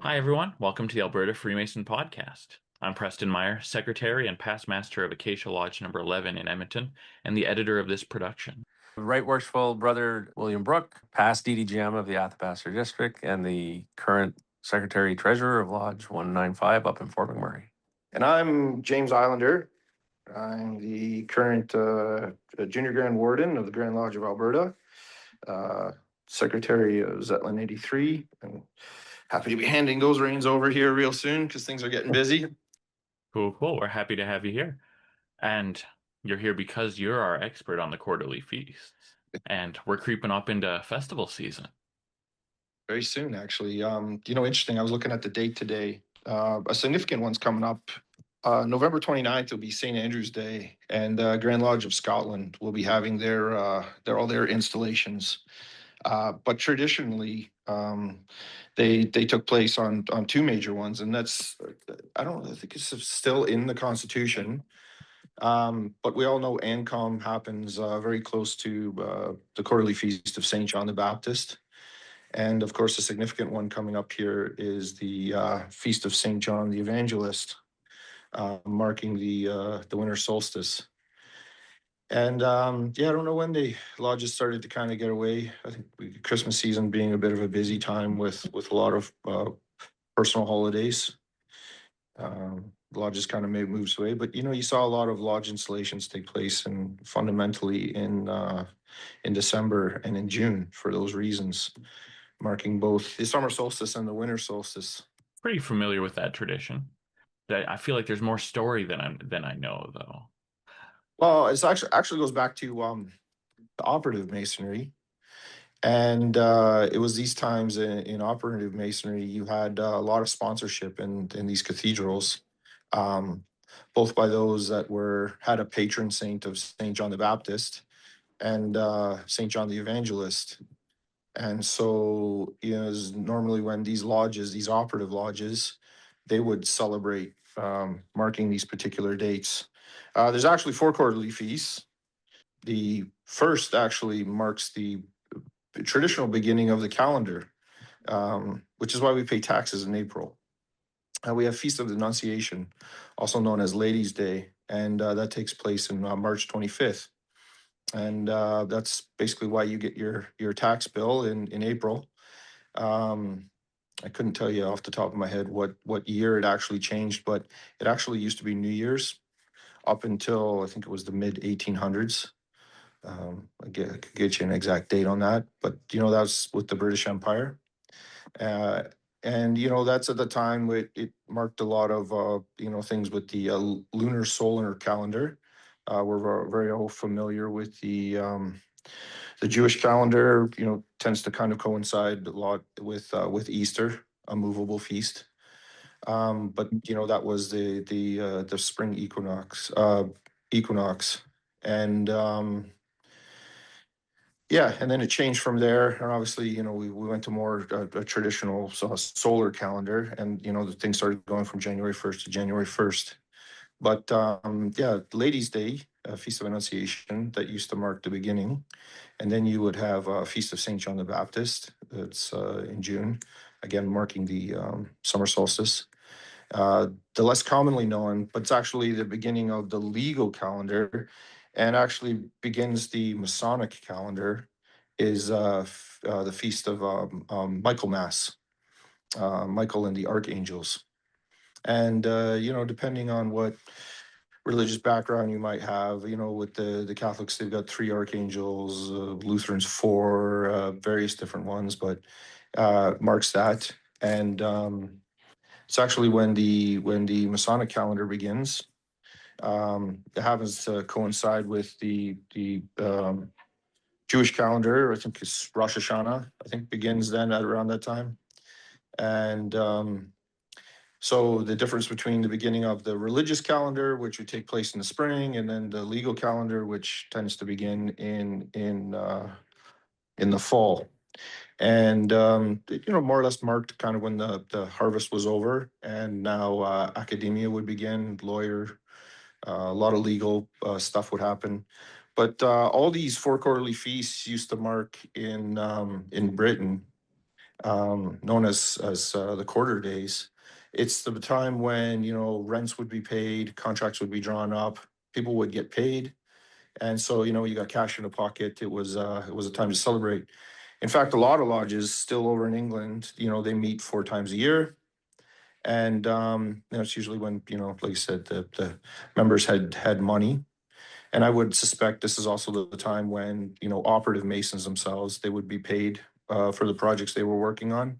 Hi, everyone. Welcome to the Alberta Freemason podcast. I'm Preston Meyer, Secretary and Past Master of Acacia Lodge number 11 in Edmonton, and the editor of this production. Right Worshipful Brother William Brook, past DDGM of the Athabasca District and the current Secretary Treasurer of Lodge 195 up in Fort McMurray. And I'm James Eilander. I'm the current Junior Grand Warden of the Grand Lodge of Alberta, Secretary of Zetland 83, and happy to be handing those reins over here real soon because things are getting busy. Cool. We're happy to have you here. And you're here because you're our expert on the quarterly feasts. And we're creeping up into festival season. Very soon, actually. Interesting. I was looking at the date today. A significant one's coming up. November 29th will be St. Andrew's Day, and Grand Lodge of Scotland will be having all their installations. But traditionally, they took place on two major ones, and that's I think it's still in the Constitution. But we all know ANCOM happens very close to the quarterly feast of St. John the Baptist. And of course, a significant one coming up here is the Feast of St. John the Evangelist, marking the winter solstice. And I don't know when the lodges started to kind of get away. I think Christmas season being a bit of a busy time with a lot of personal holidays. Lodges kind of made moves away, but you saw a lot of lodge installations take place, and fundamentally in December and in June for those reasons, marking both the summer solstice and the winter solstice. Pretty familiar with that tradition. I feel like there's more story than I know, though. Well, it's actually goes back to the operative masonry. And it was these times in operative masonry, you had a lot of sponsorship in these cathedrals, both by those that had a patron saint of St. John the Baptist and St. John the Evangelist. And so, normally when these lodges, these operative lodges, they would celebrate marking these particular dates. There's actually 4 quarterly feasts. The first actually marks the traditional beginning of the calendar, which is why we pay taxes in April. We have Feast of the Annunciation, also known as Ladies' Day, and that takes place in March 25th. And that's basically why you get your tax bill in April. I couldn't tell you off the top of my head what year it actually changed, but it actually used to be New Year's up until I think it was the mid 1800s. I could get you an exact date on that, but that's with the British Empire, and that's at the time it marked a lot of things with the lunar solar calendar. We're very all familiar with the Jewish calendar. Tends to kind of coincide a lot with Easter, a movable feast. But that was the spring equinox, and and then it changed from there. And obviously, we went to more a traditional solar calendar, and the things started going from January 1st to January 1st. But Ladies' Day, Feast of Annunciation, that used to mark the beginning. And then you would have a Feast of St. John the Baptist. That's in June, again, marking the summer solstice. The less commonly known, but it's actually the beginning of the legal calendar and actually begins the Masonic calendar, is the Feast of Michaelmas, Michael and the Archangels. And, depending on what religious background you might have, with the Catholics, they've got 3 archangels, Lutherans 4, various different ones, but marks that. And it's actually when the Masonic calendar begins. It happens to coincide with the Jewish calendar. I think it's Rosh Hashanah. I think begins then at around that time. And so the difference between the beginning of the religious calendar, which would take place in the spring, and then the legal calendar, which tends to begin in the fall. And more or less marked kind of when the harvest was over, and now academia would begin, a lot of legal stuff would happen. But all these 4 quarterly feasts used to mark in Britain known as the quarter days. It's the time when, rents would be paid, contracts would be drawn up, people would get paid, and so, you got cash in the pocket. It was a time to celebrate. In fact, a lot of lodges still over in England, they meet 4 times a year. And it's usually when, like I said, the members had money. And I would suspect this is also the time when, operative masons themselves, they would be paid for the projects they were working on.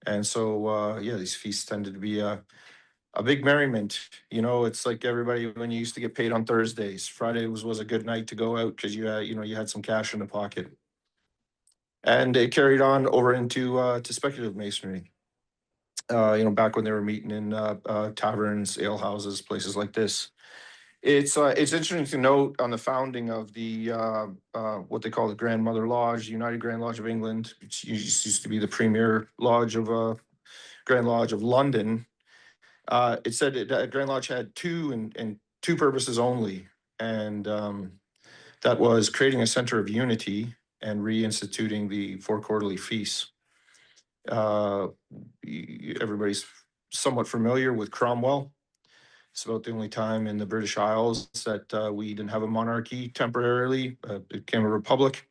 And so yeah, these feasts tended to be a big merriment. It's like everybody when you used to get paid on Thursdays. Friday was a good night to go out because you had some cash in the pocket. And it carried on over into to speculative masonry. Back when they were meeting in taverns, ale houses, places like this. It's interesting to note on the founding of the what they call the Grandmother Lodge, United Grand Lodge of England, which used to be the premier lodge of Grand Lodge of London. It said Grand Lodge had two purposes only, and that was creating a center of unity and reinstituting the 4 quarterly feasts. Uh, Everybody's somewhat familiar with Cromwell. It's about the only time in the British Isles that we didn't have a monarchy temporarily. It became a republic.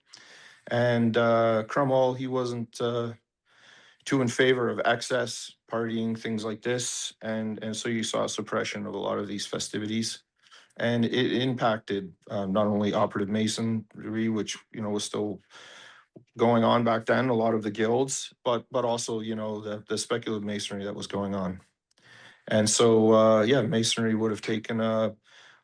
And Cromwell, he wasn't too in favor of excess, partying, things like this. And so you saw a suppression of a lot of these festivities. And it impacted not only operative masonry, which, was still going on back then, a lot of the guilds, but also, the speculative masonry that was going on. And so, yeah, masonry would have taken a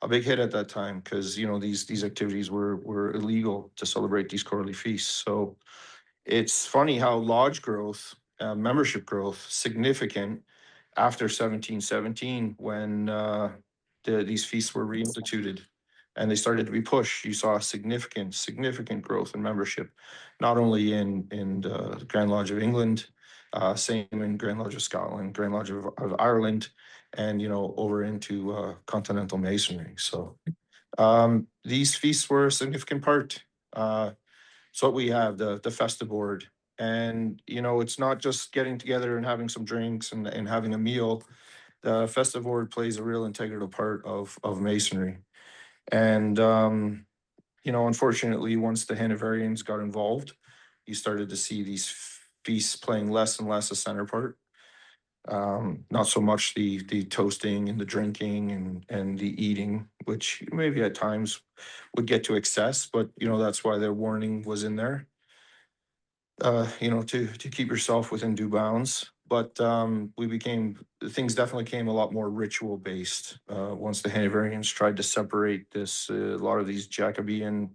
big hit at that time because these activities were illegal to celebrate these quarterly feasts. So it's funny how lodge growth, membership growth, significant after 1717 when these feasts were reinstituted and they started to be pushed. You saw significant growth in membership, not only in the Grand Lodge of England, same in Grand Lodge of Scotland, Grand Lodge of Ireland, and over into continental masonry. So these feasts were a significant part. So we have the Festive board, and it's not just getting together and having some drinks and having a meal. The Festive board plays a real integral part of masonry, and unfortunately, once the Hanoverians got involved, you started to see these feasts playing less and less a center part. Not so much the toasting and the drinking and the eating, which maybe at times would get to excess, but that's why their warning was in there. To keep yourself within due bounds. But things definitely came a lot more ritual based once the Hanoverians tried to separate this. A lot of these Jacobean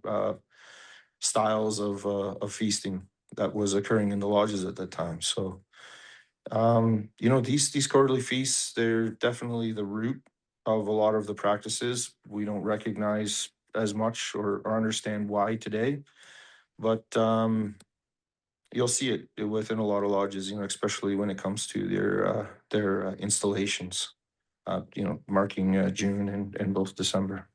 styles of feasting that was occurring in the lodges at that time. So these quarterly feasts, they're definitely the root of a lot of the practices. We don't recognize as much or understand why today, but you'll see it within a lot of lodges, especially when it comes to their installations, marking June and both December.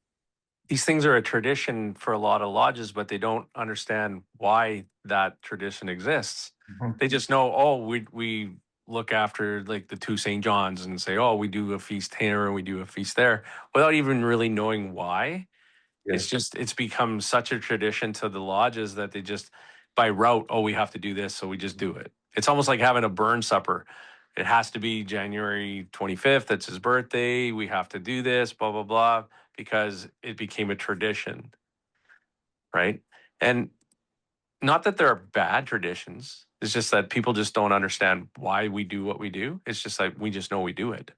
These things are a tradition for a lot of lodges, but they don't understand why that tradition exists. Mhm. They just know, oh, we look after like the two St. John's and say, oh, we do a feast here and we do a feast there, without even really knowing why. Yes. It's become such a tradition to the lodges that they just by route, oh, we have to do this, so we just do it. It's almost like having a burn supper. It has to be January 25th. That's his birthday. We have to do this, blah, blah, blah, because it became a tradition. Right. And not that there are bad traditions. It's just that people just don't understand why we do what we do. It's just like we just know we do it.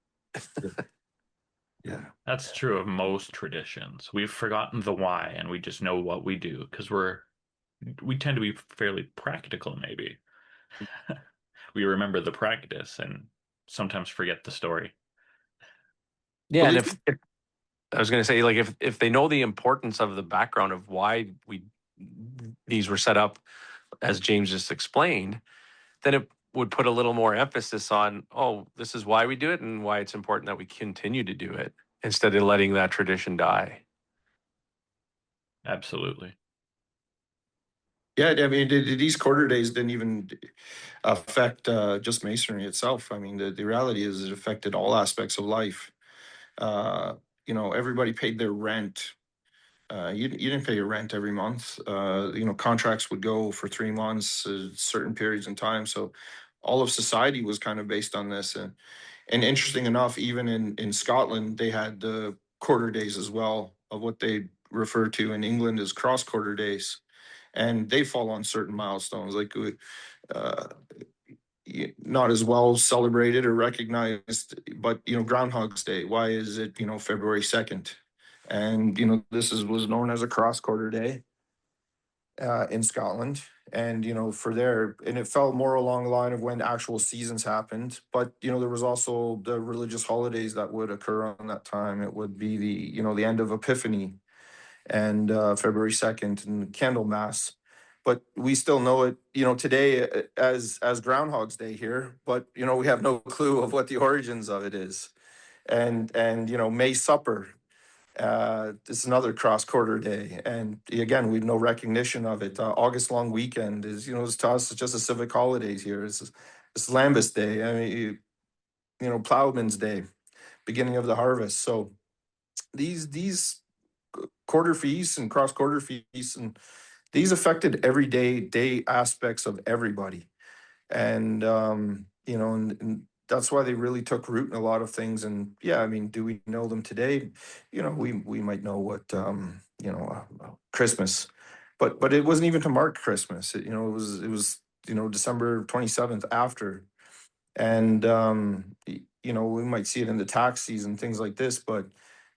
Yeah. That's true of most traditions. We've forgotten the why and we just know what we do because we tend to be fairly practical, maybe. We remember the practice and sometimes forget the story. Yeah. Well, And if I was going to say, like, if they know the importance of the background of why these were set up, as James just explained, then it would put a little more emphasis on, oh, this is why we do it and why it's important that we continue to do it instead of letting that tradition die. Absolutely. Yeah, I mean, these quarter days didn't even affect just masonry itself. I mean, the reality is it affected all aspects of life. Uh, everybody paid their rent. You didn't pay your rent every month. Contracts would go for 3 months, certain periods in time. So all of society was kind of based on this. And interesting enough, even in Scotland, they had the quarter days as well, of what they refer to in England as cross quarter days. And they fall on certain milestones, like uh, not as well celebrated or recognized, but Groundhog's Day. Why is it February 2nd? And this was known as a cross quarter day in Scotland. And for there, and it fell more along the line of when actual seasons happened. But there was also the religious holidays that would occur on that time. It would be the end of Epiphany and February 2nd and Candlemas. But we still know it, today as Groundhog's Day here. But we have no clue of what the origins of it is. And May Supper, it's another cross quarter day, and again, we've no recognition of it. August long weekend is, it's to us, it's just a civic holidays here. It's Lambeth Day. I mean, Plowman's Day, beginning of the harvest. So these quarter feasts and cross quarter feasts, and these affected everyday day aspects of everybody. And and that's why they really took root in a lot of things. And yeah, I mean, do we know them today? We might know what Christmas, but it wasn't even to mark Christmas. It was December 27th after. And we might see it in the tax season, things like this. But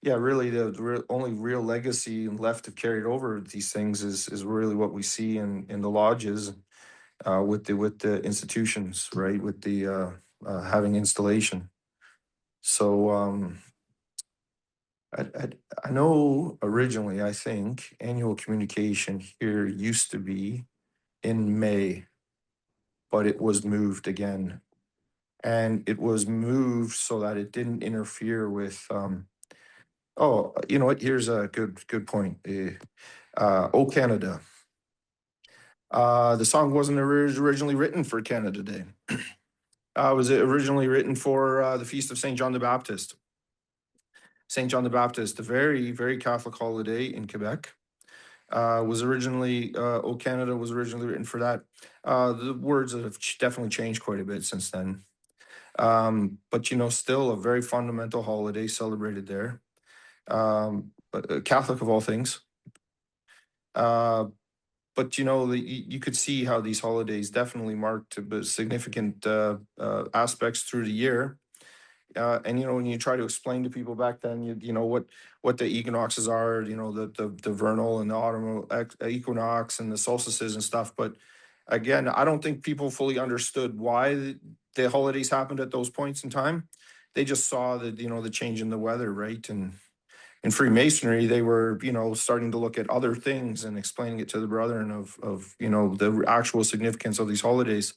yeah, really the only real legacy left to carry it over these things is really what we see in the lodges, with the institutions, right? With the having installation. So I know originally, I think annual communication here used to be in May, but it was moved again, and it was moved so that it didn't interfere with. Oh, you know what? Here's a good point. Oh Canada. The song wasn't originally written for Canada Day. Was originally written for the Feast of St. John the Baptist. St. John the Baptist, a very, very Catholic holiday in Quebec. Was originally, O Canada was originally written for that. The words have definitely changed quite a bit since then. But, still a very fundamental holiday celebrated there. Catholic of all things. But, you could see how these holidays definitely marked significant aspects through the year. And when you try to explain to people back then, what the equinoxes are, the vernal and the autumnal equinox and the solstices and stuff. But again, I don't think people fully understood why the holidays happened at those points in time. They just saw the change in the weather, right? And in Freemasonry, they were starting to look at other things and explaining it to the brethren of the actual significance of these holidays.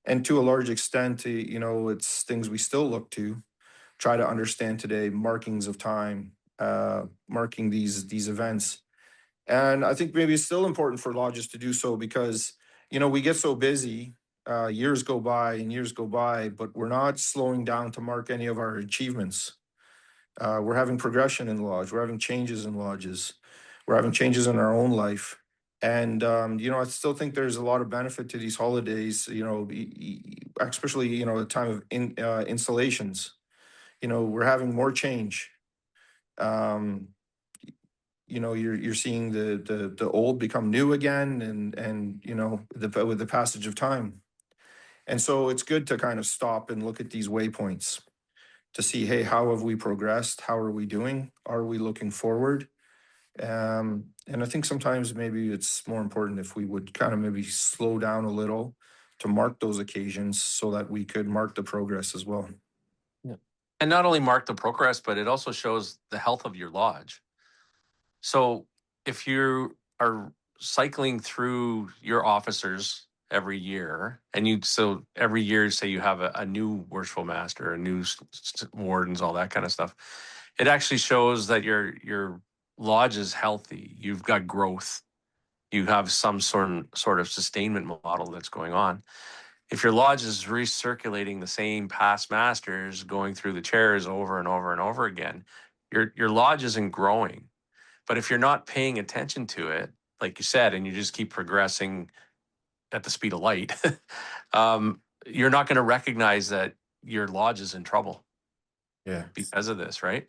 And to a large extent, it's things we still look to try to understand today, markings of time, marking these events. And I think maybe it's still important for lodges to do so because, we get so busy, years go by and years go by, but we're not slowing down to mark any of our achievements. We're having progression in the lodge. We're having changes in lodges. We're having changes in our own life. And, I still think there's a lot of benefit to these holidays, especially, at the time of installations. We're having more change. Um, you're seeing the old become new again, and with the passage of time. And so it's good to kind of stop and look at these waypoints to see, hey, how have we progressed? How are we doing? Are we looking forward? And I think sometimes maybe it's more important if we would kind of maybe slow down a little to mark those occasions so that we could mark the progress as well. Yeah. And not only mark the progress, but it also shows the health of your lodge. So if you are cycling through your officers every year, and so every year, say you have a new worshipful master, a new wardens, all that kind of stuff, it actually shows that your lodge is healthy. You've got growth. you have some sort of sustainment model that's going on. If your lodge is recirculating the same past masters going through the chairs over and over and over again, your lodge isn't growing. But if you're not paying attention to it, like you said, and you just keep progressing at the speed of light, you're not going to recognize that your lodge is in trouble Yeah. because of this, right?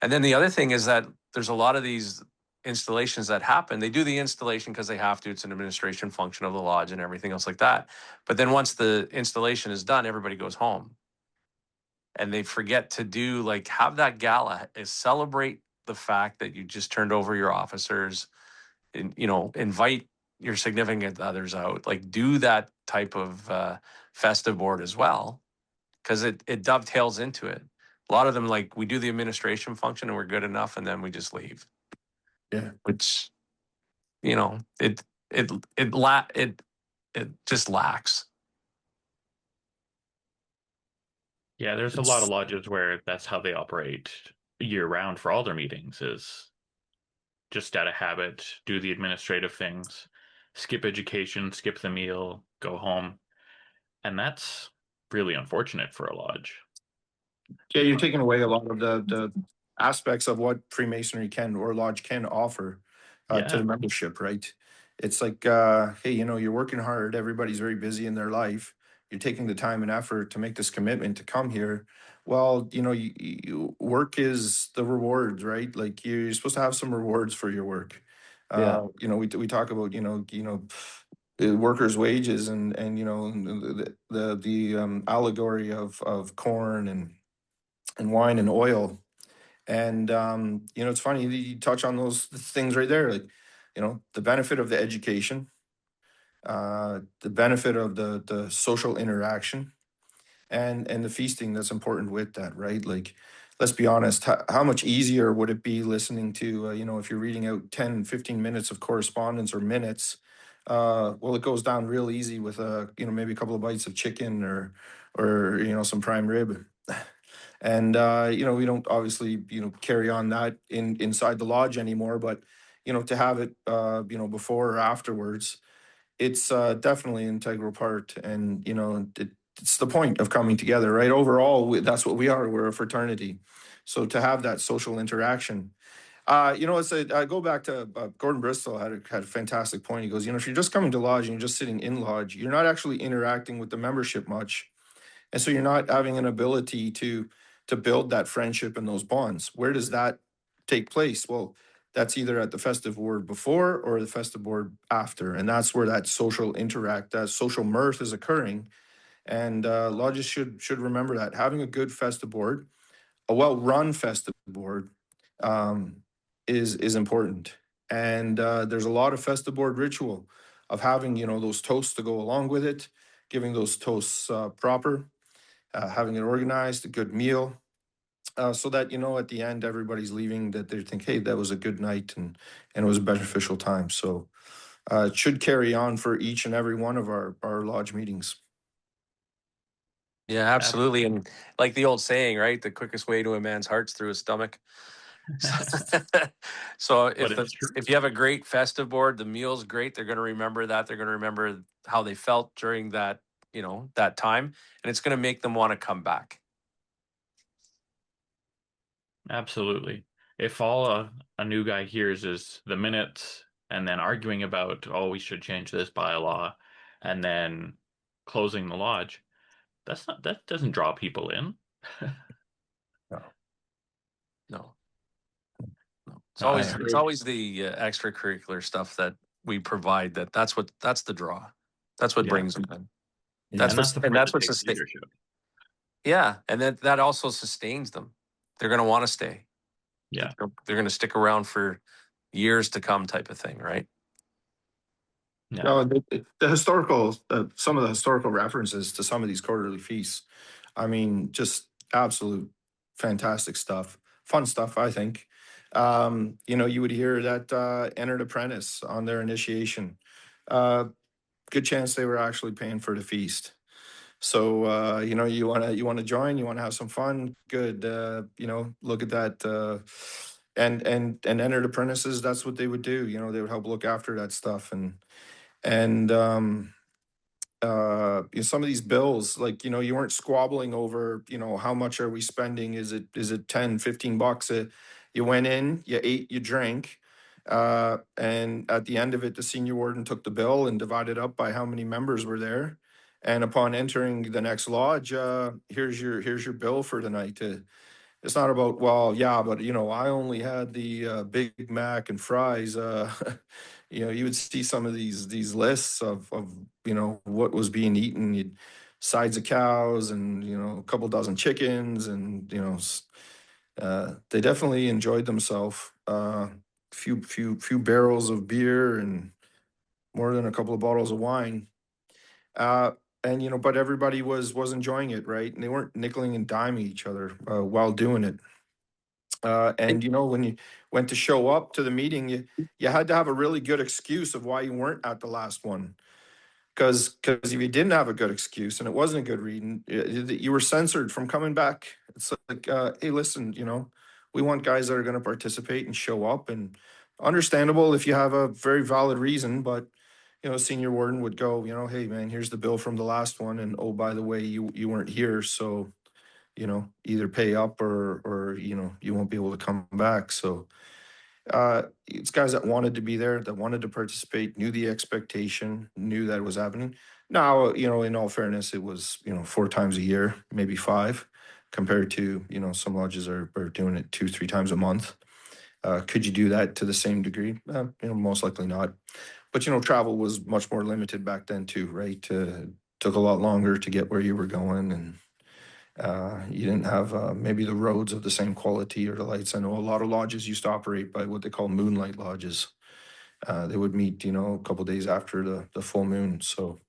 And then the other thing is that there's a lot of these installations that happen. They do the installation because they have to. It's an administration function of the lodge and everything else like that. But then once the installation is done, everybody goes home. And they forget to do, like, have that gala, is celebrate the fact that you just turned over your officers, and, you know, invite your significant others out, like do that type of festive board as well, because it dovetails into it. A lot of them, like, we do the administration function and we're good enough, and then we just leave. Yeah. Which, you know, it just lacks. Yeah, there's a lot of lodges where that's how they operate year round for all their meetings, is just out of habit, do the administrative things, skip education, skip the meal, go home. And that's really unfortunate for a lodge. Yeah, you're taking away a lot of the aspects of what Freemasonry can or lodge can offer to Yeah, the membership, right? It's like, hey, you know, you're working hard. Everybody's very busy in their life. You're taking the time and effort to make this commitment to come here. Well, you know, work is the rewards, right? Like you're supposed to have some rewards for your work. Yeah. You know, we talk about, workers' wages and you know the allegory of corn and wine and oil. And you know, it's funny you touch on those things right there, like you know, the benefit of the education, the benefit of the social interaction, and the feasting that's important with that, right? Like, let's be honest, how much easier would it be listening to, you know, if you're reading out 10, 15 minutes of correspondence or minutes, well, it goes down real easy with you know, maybe a couple of bites of chicken or you know, some prime rib. And you know, we don't obviously, you know, carry on that inside the lodge anymore, but you know, to have it you know, before or afterwards, it's definitely an integral part. And you know, it's the point of coming together, right? Overall, that's what we are. We're a fraternity. So to have that social interaction, you know, I go back to Gordon Bristol had a fantastic point. He goes, you know, if you're just coming to lodge and you're just sitting in lodge, you're not actually interacting with the membership much, and so you're not having an ability to build that friendship and those bonds. Where does that take place? Well, that's either at the festive board before or the festive board after, and that's where that that social mirth is occurring. And lodges should remember that having a good festive board, a well-run festive board, um, is important. And there's a lot of festive board ritual of having, you know, those toasts to go along with it, giving those toasts proper, having it organized, a good meal, so that you know at the end everybody's leaving that they think, hey, that was a good night and it was a beneficial time. So it should carry on for each and every one of our lodge meetings. Yeah, absolutely. And like the old saying, right? The quickest way to a man's heart's through his stomach. So but it's true. if you have a great festive board, the meal's great. They're going to remember that. They're going to remember how they felt during that, you know, that time, and it's going to make them want to come back. Absolutely. If all a new guy hears is the minutes and then arguing about, oh, we should change this bylaw, and then closing the lodge, that doesn't draw people in. No. No, no. I It's heard, always the extracurricular stuff that we provide. That's the draw. That's what yeah, brings them in. Yeah. and that's the part That's that what takes sustains. leadership. Yeah, and that also sustains them. They're going to want to stay. Yeah, They're going to stick around for years to come, type of thing, right? yeah, No, the historical, some of the historical references to some of these quarterly feasts, I mean, just absolute fantastic stuff, fun stuff, I think. You know, you would hear that entered apprentice on their initiation. Uh, Good chance they were actually paying for the feast. So you know, you wanna join, you wanna have some fun. Good, you know, look at that and entered apprentices. That's what they would do. They would help look after that stuff. And some of these bills, like, you weren't squabbling over, how much are we spending? Is it 10, $15? You went in, you ate, you drank. And at the end of it, the senior warden took the bill and divided up by how many members were there. And upon entering the next lodge, here's your bill for the night. It's not about, well, yeah, but I only had the Big Mac and fries. You would see some of these lists of what was being eaten. Sides of cows and a couple dozen chickens, and they definitely enjoyed themselves. Few barrels of beer and more than a couple of bottles of wine. Uh, and but everybody was enjoying it, right? And they weren't nickeling and diming each other while doing it. And when you went to show up to the meeting, you had to have a really good excuse of why you weren't at the last one. Because if you didn't have a good excuse and it wasn't a good reading, you were censored from coming back. It's like, hey, listen, we want guys that are going to participate and show up. And understandable if you have a very valid reason, but senior warden would go, hey man, here's the bill from the last one, and oh, by the way, you weren't here, so either pay up or you won't be able to come back. So it's guys that wanted to be there, that wanted to participate, knew the expectation, knew that it was happening. Now, in all fairness, it was 4 times a year, maybe 5, compared to some lodges are doing it 2-3 times a month. Could you do that to the same degree? Most likely not. But travel was much more limited back then too, right? Took a lot longer to get where you were going, and you didn't have maybe the roads of the same quality or the lights. I know a lot of lodges used to operate by what they call moonlight lodges. They would meet, a couple of days after the full moon. So,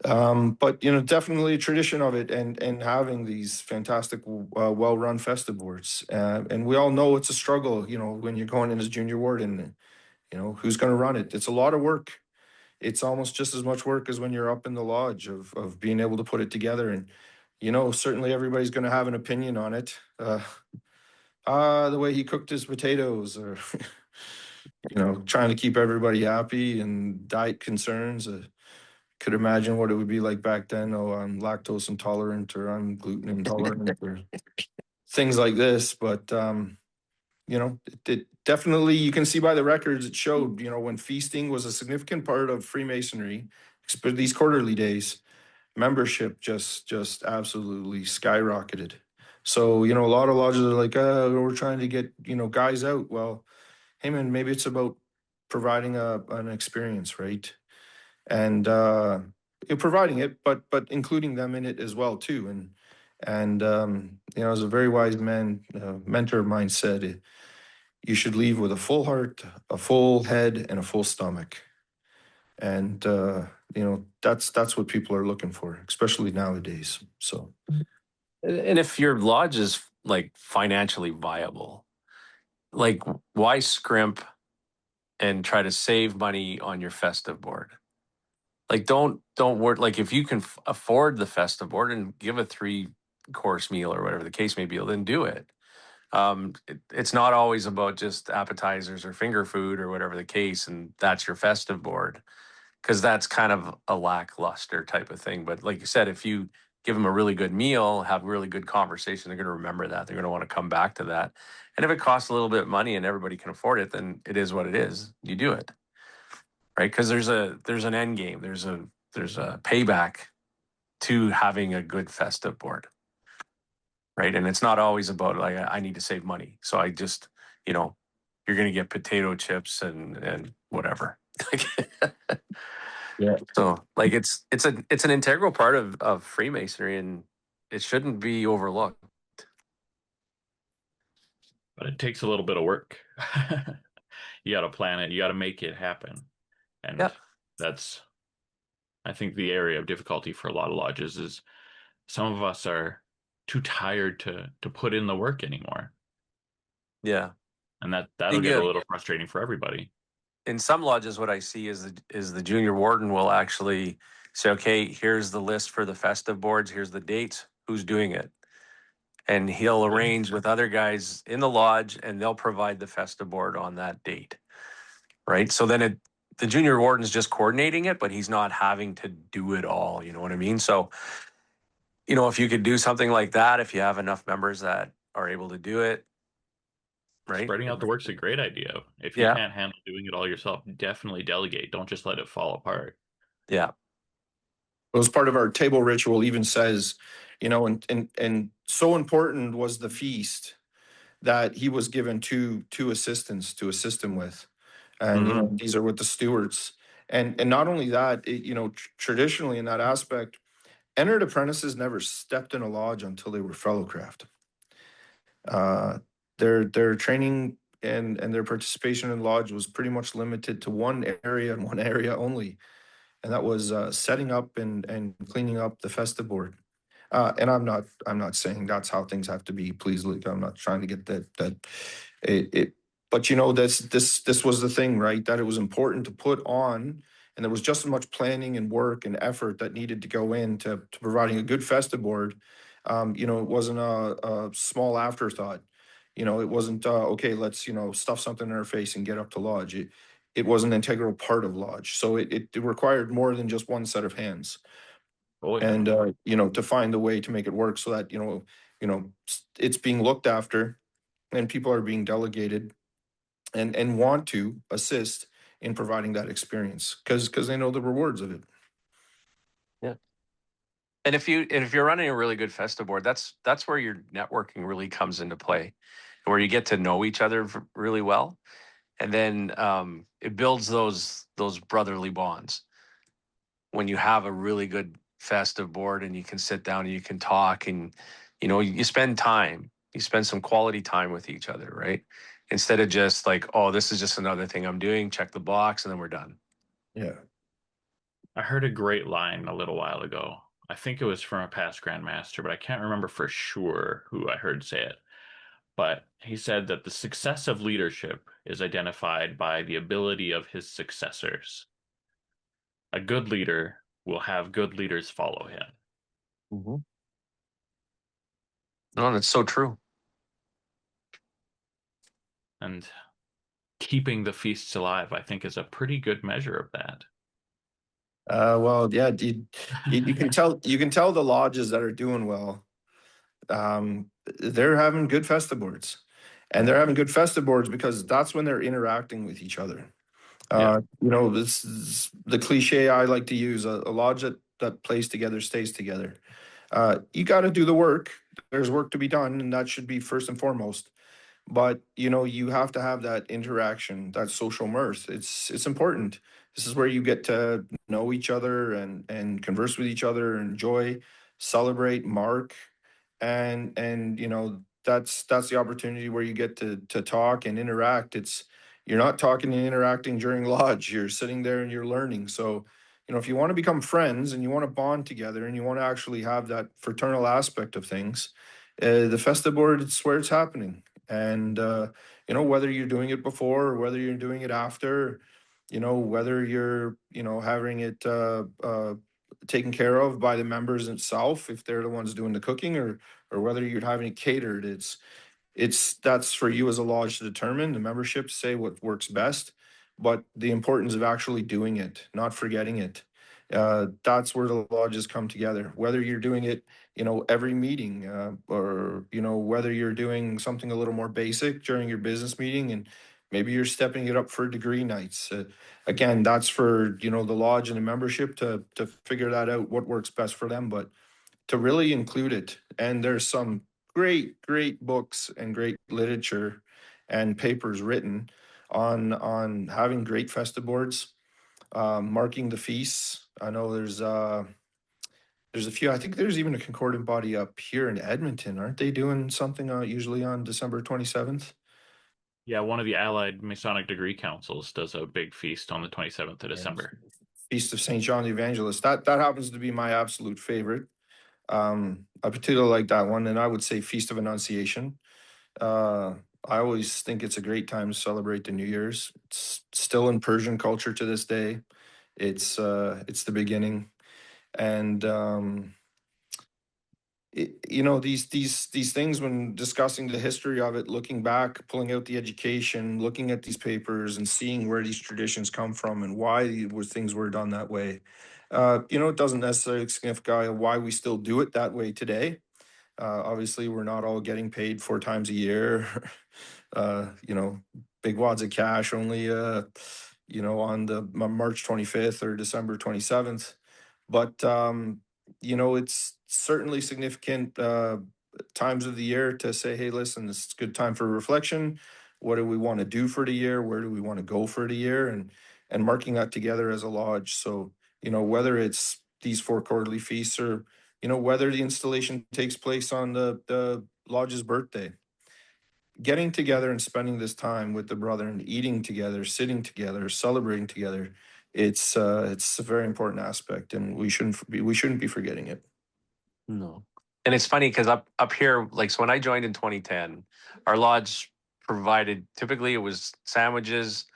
but definitely a tradition of it, and having these fantastic, well-run festive boards. And we all know it's a struggle, when you're going in as junior warden. Who's going to run it? It's a lot of work. It's almost just as much work as when you're up in the lodge of being able to put it together. And certainly everybody's going to have an opinion on it. The way he cooked his potatoes, or trying to keep everybody happy, and diet concerns. Could imagine what it would be like back then. Oh, I'm lactose intolerant, or I'm gluten intolerant, or things like this. But it definitely, you can see by the records, it showed, when feasting was a significant part of Freemasonry, these quarterly days, membership just absolutely skyrocketed. So, a lot of lodges are like, we're trying to get, guys out. Well, hey man, maybe it's about providing an experience, right? And providing it, but including them in it as well too. And as a very wise man, mentor of mine said, you should leave with a full heart, a full head, and a full stomach. And that's what people are looking for, especially nowadays. So, And if your lodge is like financially viable, like why scrimp and try to save money on your festive board? Like don't work. Like if you can afford the festive board and give a 3-course meal or whatever the case may be, then do it. It's not always about just appetizers or finger food or whatever the case, and that's your festive board, because that's kind of a lackluster type of thing. But like you said, if you give them a really good meal, have really good conversation, they're going to remember that. They're going to want to come back to that. And if it costs a little bit of money and everybody can afford it, then it is what it is. You do it, right? Because there's an end game. There's a payback to having a good festive board, right? And it's not always about like I need to save money, so I just you're going to get potato chips and whatever. yeah. So like it's an integral part of Freemasonry, and it shouldn't be overlooked. But it takes a little bit of work. You got to plan it. You got to make it happen. And Yeah. that's, I think, the area of difficulty for a lot of lodges is some of us are too tired to put in the work anymore. Yeah. And I that'll think get a little frustrating for everybody. in some lodges, what I see is the junior warden will actually say, okay, here's the list for the festive boards. Here's the dates. Who's doing it? and he'll arrange with other guys in the lodge, and they'll provide the festa board on that date, right? So then the junior warden's just coordinating it, but he's not having to do it all. You know what I mean? So, if you could do something like that, if you have enough members that are able to do it, right? Spreading out the work's a great idea. If you Yeah, can't handle doing it all yourself, definitely delegate. Don't just let it fall apart. yeah. It was part of our table ritual, even says, and so important was the feast that he was given two assistants to assist him with. And, Hmm. these are with the stewards. And not only that, traditionally in that aspect, entered apprentices never stepped in a lodge until they were fellow craft. Their training and their participation in lodge was pretty much limited to one area and one area only, and that was setting up and cleaning up the festa board. And I'm not saying that's how things have to be. Please, Luke, I'm not trying to get that it. But this was the thing, right? That it was important to put on, and there was just as much planning and work and effort that needed to go into to providing a good festa board. It wasn't a small afterthought. It wasn't okay. Let's stuff something in our face and get up to lodge. It was an integral part of lodge, so it required more than just one set of hands. Oh yeah. And to find a way to make it work so that it's being looked after and people are being delegated and want to assist in providing that experience because they know the rewards of it. Yeah. And if you're running a really good festa board, that's where your networking really comes into play, where you get to know each other really well, and then it builds those brotherly bonds when you have a really good festive board and you can sit down and you can talk, and you spend some quality time with each other, right? Instead of just like, oh, this is just another thing I'm doing, check the box, and then we're done. Yeah. I heard a great line a little while ago. I think it was from a past grandmaster, but I can't remember for sure who I heard say it. But he said that the success of leadership is identified by the ability of his successors. A good leader will have good leaders follow him. Mm-hmm. No, that's so true. And keeping the feasts alive, I think, is a pretty good measure of that. Well, yeah, you can tell the lodges that are doing well. They're having good festa boards, and they're having good festa boards because that's when they're interacting with each other. Yeah. This is the cliche I like to use: a lodge that plays together stays together. You got to do the work. There's work to be done, and that should be first and foremost. But you have to have that interaction, that social mirth. It's important. This is where you get to know each other and converse with each other, enjoy, celebrate, mark, and that's the opportunity where you get to talk and interact. You're not talking and interacting during lodge. You're sitting there and you're learning. So if you want to become friends and you want to bond together and you want to actually have that fraternal aspect of things, the festa board, it's where it's happening. And whether you're doing it before or whether you're doing it after, whether you're having it taken care of by the members itself if they're the ones doing the cooking, or whether you're having it catered, that's for you as a lodge to determine. The membership say what works best, but the importance of actually doing it, not forgetting it. That's where the lodges come together. Whether you're doing it, every meeting, or whether you're doing something a little more basic during your business meeting, and maybe you're stepping it up for degree nights. Again, that's for the lodge and the membership to figure that out, what works best for them. But to really include it. And there's some great books and great literature and papers written on having great festa boards, marking the feasts. I know there's a few. I think there's even a concordant body up here in Edmonton. Aren't they doing something usually on December 27th? Yeah, one of the Allied Masonic degree councils does a big feast on the 27th of Yeah. December. Feast of St. John the Evangelist. That happens to be my absolute favorite. I particularly like that one, and I would say Feast of Annunciation. Uh, I always think it's a great time to celebrate the New Year's. It's still in Persian culture to this day. It's the beginning, and these things, when discussing the history of it, looking back, pulling out the education, looking at these papers and seeing where these traditions come from and why things were done that way. It doesn't necessarily signify why we still do it that way today. Obviously, we're not all getting paid 4 times a year. You know, big wads of cash only, on the March 25th or December 27th. But, it's certainly significant times of the year to say, hey, listen, this is a good time for reflection. What do we want to do for the year? Where do we want to go for the year? And marking that together as a lodge. So, whether it's these 4 quarterly feasts or, whether the installation takes place on the lodge's birthday, getting together and spending this time with the brother and eating together, sitting together, celebrating together, it's a very important aspect, and we shouldn't be forgetting it. No. And it's funny because up here, like, so when I joined in 2010, our lodge provided, typically it was sandwiches,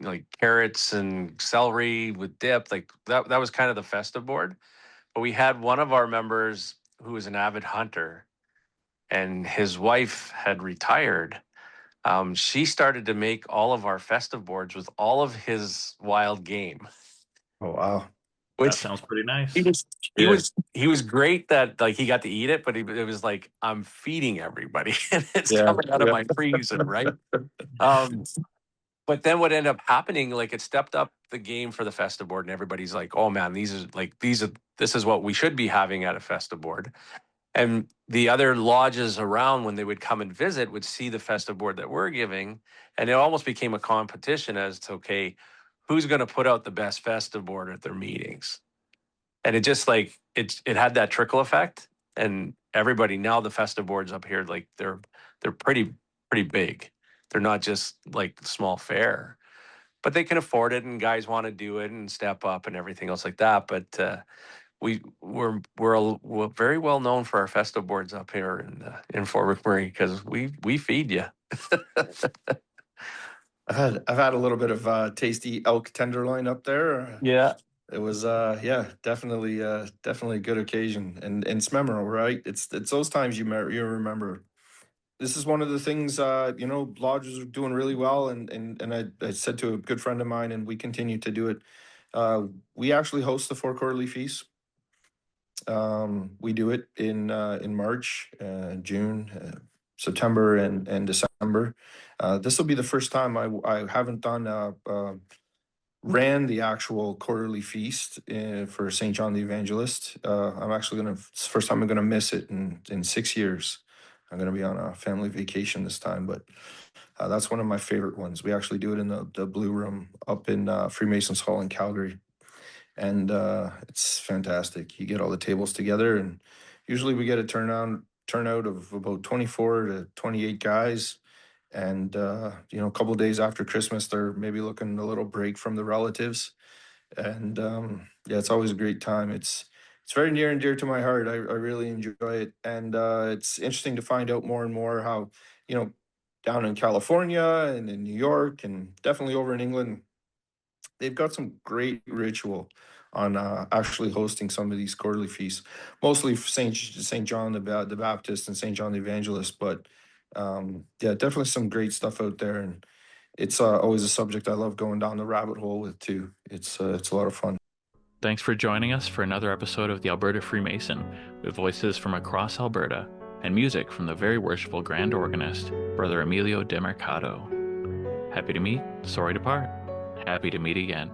like carrots and celery with dip, like that was kind of the festive board. But we had one of our members who was an avid hunter, and his wife had retired. She started to make all of our festive boards with all of his wild game, Oh wow. That which sounds pretty nice. he was he Yeah. was he was great that, like, he got to eat it, but it was like, I'm feeding everybody and it's Yeah. coming out of Yeah. my freezer, right? Um, but then what ended up happening, like, it stepped up the game for the festive board, and everybody's like, oh man, this is what we should be having at a festive board. And the other lodges around, when they would come and visit, would see the festive board that we're giving, and it almost became a competition as to, okay, who's going to put out the best festive board at their meetings. And it just, like, it had that trickle effect, and everybody, now the festive boards up here, like, they're pretty big. They're not just like small fare, but they can afford it, and guys want to do it and step up and everything else like that. But we're very well known for our festive boards up here in Fort McMurray, because we feed you. I've had a little bit of tasty elk tenderloin up there. Yeah. It was definitely a good occasion, and it's memorable, right? It's those times you remember. This is one of the things, lodges are doing really well, and I said to a good friend of mine, and we continue to do it. We actually host the 4 quarterly feasts. We do it in March, June, September, and December. This will be the first time I haven't done ran the actual quarterly feast for St. John the Evangelist. I'm actually it's the first time I'm gonna miss it in 6 years. I'm gonna be on a family vacation this time, but that's one of my favorite ones. We actually do it in the Blue Room up in Freemasons Hall in Calgary, and it's fantastic. You get all the tables together, and usually we get a turnout of about 24 to 28 guys. And a couple of days after Christmas, they're maybe looking a little break from the relatives, and yeah, it's always a great time. It's very near and dear to my heart. I really enjoy it, and it's interesting to find out more and more how, down in California and in New York and definitely over in England, they've got some great ritual on actually hosting some of these quarterly feasts, mostly for Saint John the Baptist and Saint John the Evangelist. But yeah, definitely some great stuff out there, and it's always a subject I love going down the rabbit hole with too. It's a lot of fun. Thanks for joining us for another episode of the Alberta Freemason, with voices from across Alberta and music from the Very Worshipful Grand Organist, Brother Emilio De Mercato. Happy to meet, sorry to part. Happy to meet again.